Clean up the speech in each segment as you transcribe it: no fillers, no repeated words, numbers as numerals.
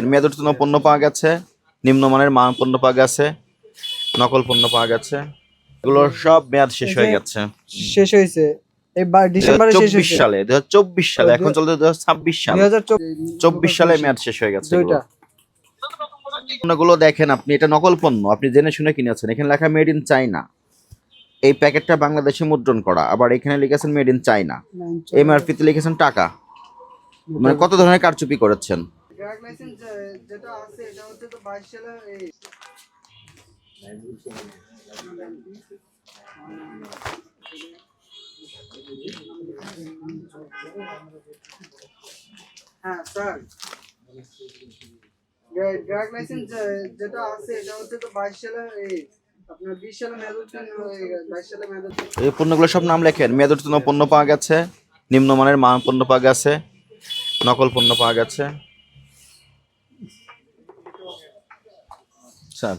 মেয়াদ উত্তীর্ণ পণ্য পাওয়া গেছে, নিম্নমানের মান পণ্য পাওয়া গেছে, নকল পণ্য পাওয়া গেছে। এগুলোর সব মেয়াদ শেষ হয়ে গেছে। শেষ হয়েছে এই ডিসেম্বরে শেষ হয়েছে। সালে 2024 সালে, এখন চলতে 2026 সাল, 24 সালে মেয়াদ শেষ হয়ে গেছে। দুইটা পণ্যগুলো দেখেন আপনি, এটা নকল পণ্য, আপনি জেনে শুনে কিনেছেন। এখানে লেখা মেড ইন চায়না, এই প্যাকেটটা বাংলাদেশে মুদ্রণ করা, আবার এখানে লিখেছেন মেড ইন চায়না, এমআরপি তে লিখেছেন টাকা। মানে কত ধরনের কারচুপি করেছেন। ড্রাগ লাইসেন্স যেটা আছে এটা হচ্ছে তো 22 সালে এই হ্যাঁ স্যার, ড্রাগ লাইসেন্স যেটা আছে এটা হচ্ছে তো 22 সালে এই আপনার 20 সালে মেয়াদ উত্তীর্ণ হয়ে গেছে, 22 সালে মেয়াদ উত্তীর্ণ। এই পণ্যগুলো সব নাম লেখেন। মেয়াদ উত্তীর্ণ পণ্য পাওয়া গেছে, নিম্নমানের মান পণ্য পাওয়া গেছে, নকল পণ্য পাওয়া গেছে। স্যার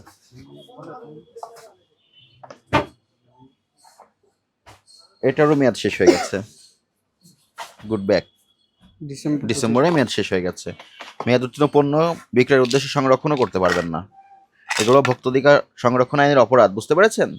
এটারও মেয়াদ শেষ হয়ে গেছে। গুড ব্যাক, ডিসেম্বরে মেয়াদ শেষ হয়ে গেছে। মেয়াদ উত্তীর্ণ পণ্য বিক্রয়ের উদ্দেশ্যে সংরক্ষণও করতে পারবেন না। এগুলো ভোক্তাধিকার সংরক্ষণ আইনের অপরাধ, বুঝতে পেরেছেন?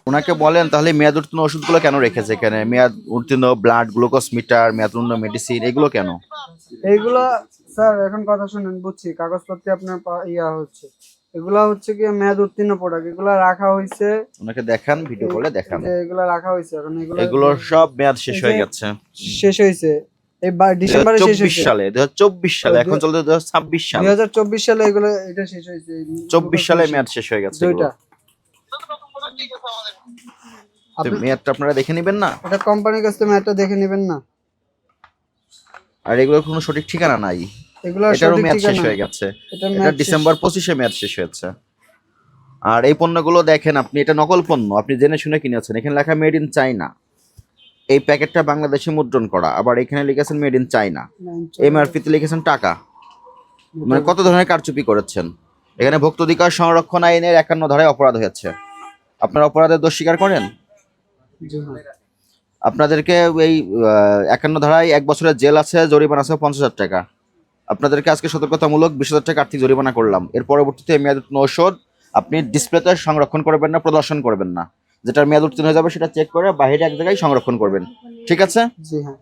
ওনাকে বলেন তাহলে মেয়াদ উত্তীর্ণ ওষুধগুলো কেন রেখেছে এখানে? মেয়াদ উত্তীর্ণ ব্লাড গ্লুকোজ মিটার, মেয়াদ উত্তীর্ণ মেডিসিন, এগুলো কেন? এইগুলা স্যার এখন কথা শুনেন, বুঝছি কাগজপত্রে আপনার হচ্ছে, এগুলা হচ্ছে কি মেয়াদ উত্তীর্ণ প্রোডাক্ট, এগুলা রাখা হয়েছে। ওনাকে দেখান, ভিডিও কলে দেখান। এগুলা রাখা হয়েছে, এখন এগুলোর সব মেয়াদ শেষ হয়ে গেছে। শেষ হয়েছে এই ডিসেম্বরে শেষ হয়েছে। সালে 2024 সালে, এখন চলতে 2026 সাল, 2024 সালে এগুলো এটা শেষ হয়েছে। 24 সালে মেয়াদ শেষ হয়ে গেছে। দুইটা মেয়াদটা আপনারা দেখে নেবেন না? এটা কোম্পানির কাছ থেকে মেয়াদটা দেখে নেবেন না। আর এগুলোর কোনো সঠিক ঠিকানা নাই। এটারও মেয়াদ শেষ হয়ে গেছে। এটা ডিসেম্বর 25-এ মেয়াদ শেষ হয়েছে। আর এই পণ্যগুলো দেখেন আপনি, এটা নকল পণ্য, আপনি জেনে শুনে কিনেছেন। এখানে লেখা মেড ইন চায়না, এই প্যাকেটটা বাংলাদেশে মুদ্রণ করা, আবার এখানে লিখেছেন মেড ইন চায়না, এমআরপি তে লিখেছেন টাকা। মানে কত ধরনের কারচুপি করেছেন। এখানে ভোক্তাধিকার সংরক্ষণ আইনের 51 ধারায় অপরাধ হয়েছে। আপনারা অপরাধের দোষ স্বীকার করেন? আপনাদেরকে এই 51 ধারায় 1 বছরের জেল আছে, জরিমানা আছে 50,000 টাকা। আপনাদেরকে আজকে সতর্কতামূলক 20,000 টাকা আর্থিক জরিমানা করলাম। এর পরবর্তীতে মেয়াদ উত্তীর্ণ ঔষধ আপনি ডিসপ্লেতে সংরক্ষণ করবেন না, প্রদর্শন করবেন না। যেটার মেয়াদ উত্তীর্ণ হয়ে যাবে সেটা চেক করে বাইরে এক জায়গায় সংরক্ষণ করবেন। ঠিক আছে? জি হ্যাঁ।